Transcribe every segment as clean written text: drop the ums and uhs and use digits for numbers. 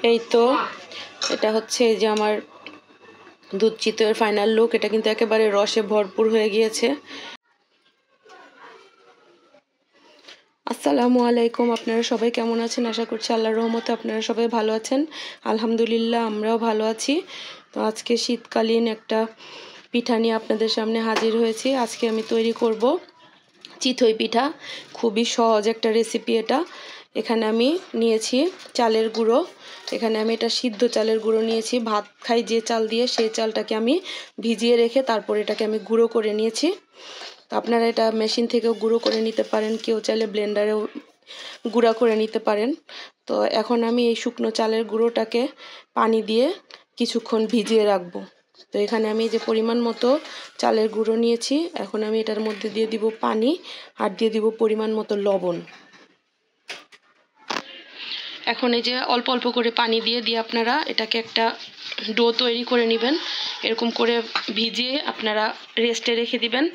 এই তো এটা হচ্ছে যে আমার দুধ চিতইয়ের ফাইনাল লুক। এটা কিন্তু একেবারে রসে ভরপুর হয়ে গিয়েছে। আসসালামু আলাইকুম, আপনারা সবাই কেমন আছেন? আশা করছি আল্লাহর রহমতে আপনারা সবাই ভালো আছেন। আলহামদুলিল্লাহ আমরাও ভালো আছি। তো আজকে শীতকালীন একটা পিঠা নিয়ে আপনাদের সামনে হাজির হয়েছি। আজকে আমি তৈরি করব চিতই পিঠা। খুবই সহজ একটা রেসিপি এটা। এখানে আমি নিয়েছি চালের গুঁড়ো। এখানে আমি এটা সিদ্ধ চালের গুঁড়ো নিয়েছি। ভাত খাই যে চাল দিয়ে, সেই চালটাকে আমি ভিজিয়ে রেখে তারপর এটাকে আমি গুঁড়ো করে নিয়েছি। তো আপনারা এটা মেশিন থেকেও গুঁড়ো করে নিতে পারেন, কেউ চাইলে ব্লেন্ডারেও গুঁড়া করে নিতে পারেন। তো এখন আমি এই শুকনো চালের গুঁড়োটাকে পানি দিয়ে কিছুক্ষণ ভিজিয়ে রাখবো। তো এখানে আমি যে পরিমাণ মতো চালের গুঁড়ো নিয়েছি, এখন আমি এটার মধ্যে দিয়ে দিব পানি আর দিয়ে দিব পরিমাণ মতো লবণ। এখন এই যে অল্প অল্প করে পানি দিয়ে আপনারা এটাকে একটা ডো তৈরি করে নেবেন। এরকম করে ভিজিয়ে আপনারা রেস্টে রেখে দিবেন।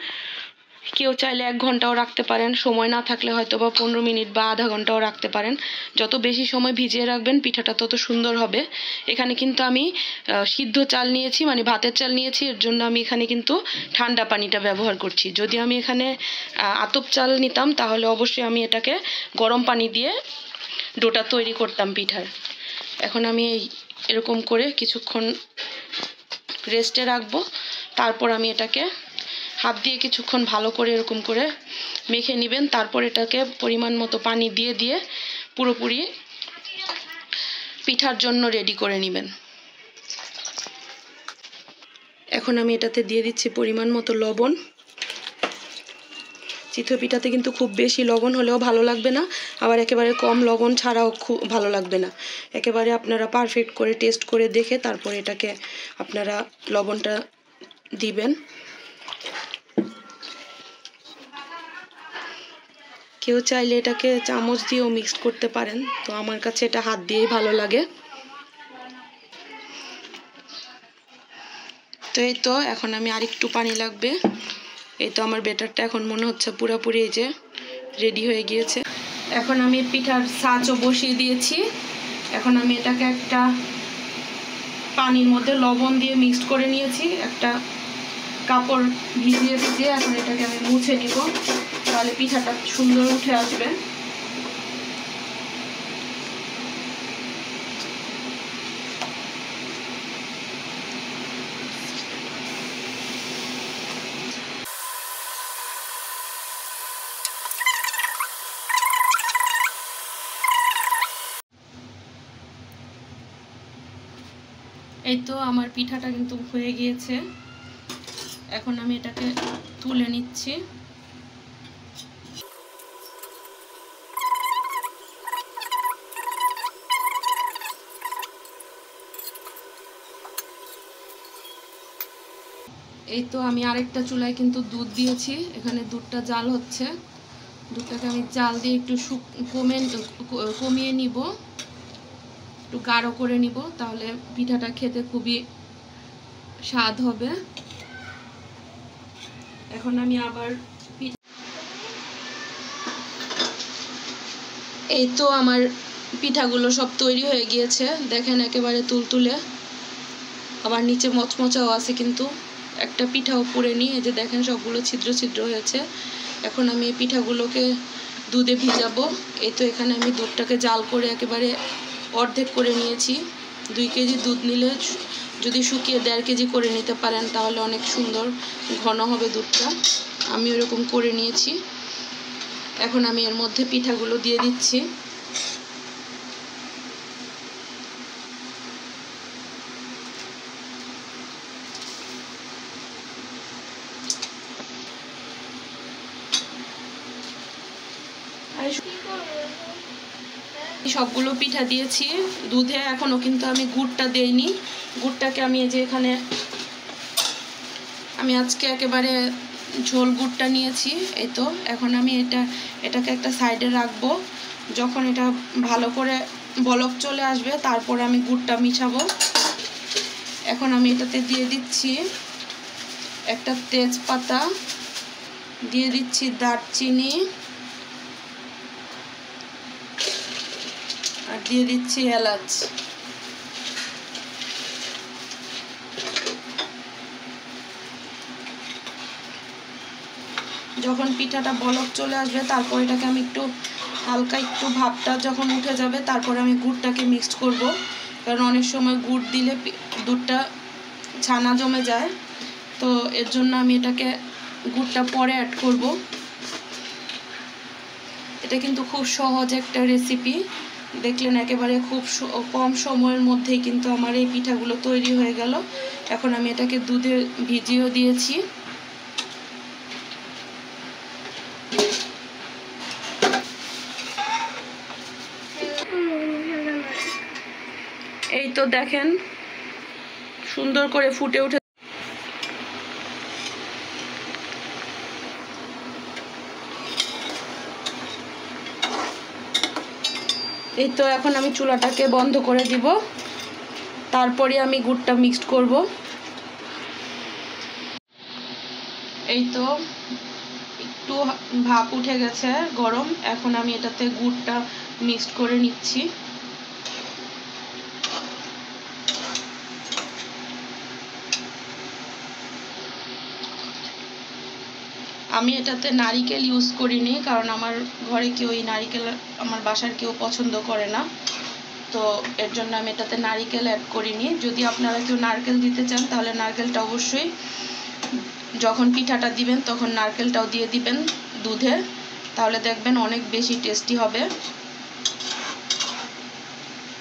কেউ চাইলে 1 ঘন্টাও রাখতে পারেন, সময় না থাকলে হয়তো বা 15 মিনিট বা আধা ঘন্টাও রাখতে পারেন। যত বেশি সময় ভিজিয়ে রাখবেন পিঠাটা তত সুন্দর হবে। এখানে কিন্তু আমি সিদ্ধ চাল নিয়েছি, মানে ভাতের চাল নিয়েছি। এর জন্য আমি এখানে কিন্তু ঠান্ডা পানিটা ব্যবহার করছি। যদি আমি এখানে আতপ চাল নিতাম তাহলে অবশ্যই আমি এটাকে গরম পানি দিয়ে ডোটা তৈরি করতাম পিঠার। এখন আমি এরকম করে কিছুক্ষণ রেস্টে রাখবো। তারপর আমি এটাকে হাত দিয়ে কিছুক্ষণ ভালো করে এরকম করে মেখে নেবেন। তারপর এটাকে পরিমাণ মতো পানি দিয়ে পুরোপুরি পিঠার জন্য রেডি করে নেবেন। এখন আমি এটাতে দিয়ে দিচ্ছি পরিমাণ মতো লবণ। চিতই পিঠাতে কিন্তু খুব বেশি লবণ হলেও ভালো লাগবে না, আবার একেবারে কম লবণ ছাড়াও খুব ভালো লাগবে না। একেবারে আপনারা পারফেক্ট করে টেস্ট করে দেখে তারপর এটাকে আপনারা লবণটা দিবেন। কেউ চাইলে এটাকে চামচ দিয়েও মিক্সড করতে পারেন, তো আমার কাছে এটা হাত দিয়েই ভালো লাগে। তো এই তো এখন আমি আরেকটু পানি লাগবে। এই তো আমার ব্যাটারটা এখন মনে হচ্ছে পুরোপুরি এই যে রেডি হয়ে গিয়েছে। এখন আমি পিঠার ছাঁচও বসিয়ে দিয়েছি। এখন আমি এটাকে একটা পানির মধ্যে লবণ দিয়ে মিক্সড করে নিয়েছি। একটা কাপড় ভিজিয়ে এখন এটাকে আমি মুছে নিব, তাহলে পিঠাটা সুন্দর উঠে আসবে। এই তো আমার পিঠাটা কিন্তু হয়ে গিয়েছে। এখন আমি এটাকে তুলে নিচ্ছি। এই তো আমি আরেকটা চুলায় কিন্তু দুধ দিয়েছি। এখানে দুধটা জাল হচ্ছে। দুধটাকে আমি জাল দিয়ে একটু কমিয়ে নিব, একটু গাঢ় করে নিব, তাহলে পিঠাটা খেতে খুবই স্বাদ হবে। এখন আমি আবার এই তো আমার পিঠাগুলো সব তৈরি হয়ে গিয়েছে। দেখেন একেবারে তুলতুলে, আবার নিচে মচমচাও আছে, কিন্তু একটা পিঠাও পুড়েনি। এই যে দেখেন সবগুলো ছিদ্র ছিদ্র হয়েছে। এখন আমি এই পিঠাগুলোকে দুধে ভিজাবো। এই তো এখানে আমি দুধটাকে জাল করে একেবারে অর্ধেক করে নিয়েছি। 2 কেজি দুধ নিলে যদি শুকিয়ে 1.5 কেজি করে নিতে পারেন তাহলে অনেক সুন্দর ঘন হবে দুধটা। আমি ওরকম করে নিয়েছি। এখন আমি এর মধ্যে পিঠাগুলো দিয়ে দিচ্ছি। সবগুলো পিঠা দিয়েছি দুধে। এখনো কিন্তু আমি গুড়টা দেইনি। গুড়টাকে আমি এই যে এখানে আমি আজকে একেবারে ঝোল গুড়টা নিয়েছি। এই তো এখন আমি এটাকে একটা সাইডে রাখবো। যখন এটা ভালো করে বলক চলে আসবে তারপর আমি গুড়টা মিশাবো। এখন আমি এটাতে দিয়ে দিচ্ছি একটা তেজপাতা, দিয়ে দিচ্ছি দারচিনি, আর দিয়ে দিচ্ছি এলাচ। যখন পিঠাটা বলক চলে আসবে তারপর এটাকে আমি একটু হালকা একটু ভাপটা যখন উঠে যাবে তারপরে আমি গুড়টাকে মিক্সড করব, কারণ অনেক সময় গুড় দিলে দুধটা ছানা জমে যায়, তো এর জন্য আমি এটাকে গুড়টা পরে অ্যাড করব। এটা কিন্তু খুব সহজ একটা রেসিপি, দেখলেন একেবারে খুব কম সময়ের মধ্যেই কিন্তু আমার এই পিঠাগুলো তৈরি হয়ে গেল। এখন আমি এটাকে দুধে ভিজিয়েও দিয়েছি। এই তো দেখেন সুন্দর করে ফুটে উঠে। এই তো এখন আমি চুলাটাকে বন্ধ করে দিব, তারপরে আমি গুড়টা মিক্সড করব। এই তো একটু ভাপ উঠে গেছে গরম, এখন আমি এটাতে গুড়টা মিক্সড করে নিচ্ছি। আমি এটাতে নারিকেল ইউজ করিনি, কারণ আমার ঘরে কেউ এই নারিকেল, আমার বাসার কেউ পছন্দ করে না, তো এর জন্য আমি এটাতে নারিকেল অ্যাড করিনি। যদি আপনারা কেউ নারকেল দিতে চান তাহলে নারকেলটা অবশ্যই যখন পিঠাটা দিবেন তখন নারকেলটাও দিয়ে দিবেন দুধে, তাহলে দেখবেন অনেক বেশি টেস্টি হবে।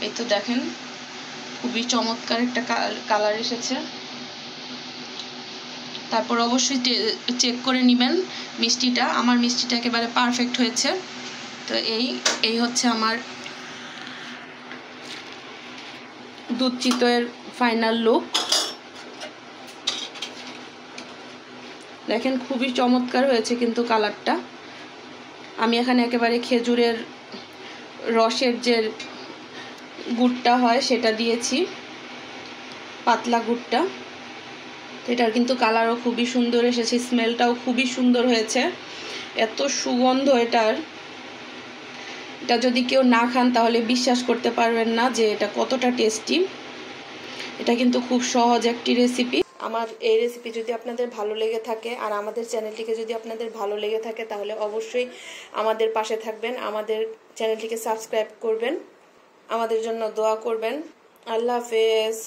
এই তো দেখেন খুবই চমৎকার একটা কালার এসেছে। তারপর অবশ্যই চেক করে নেবেন মিষ্টিটা। আমার মিষ্টিটা একেবারে পারফেক্ট হয়েছে। তো এই হচ্ছে আমার দুধ চিতইয়ের ফাইনাল লুক। দেখেন খুবই চমৎকার হয়েছে কিন্তু কালারটা। আমি এখানে একেবারে খেজুরের রসের যে গুড়টা হয় সেটা দিয়েছি, পাতলা গুড়টা। এটার কিন্তু কালারও খুবই সুন্দর এসেছে, স্মেলটাও খুবই সুন্দর হয়েছে, এত সুগন্ধ এটার। এটা যদি কেউ না খান তাহলে বিশ্বাস করতে পারবেন না যে এটা কতটা টেস্টি। এটা কিন্তু খুব সহজ একটি রেসিপি। আমার এই রেসিপি যদি আপনাদের ভালো লেগে থাকে আর আমাদের চ্যানেলটিকে যদি আপনাদের ভালো লেগে থাকে তাহলে অবশ্যই আমাদের পাশে থাকবেন, আমাদের চ্যানেলটিকে সাবস্ক্রাইব করবেন, আমাদের জন্য দোয়া করবেন। আল্লাহ হাফেজ।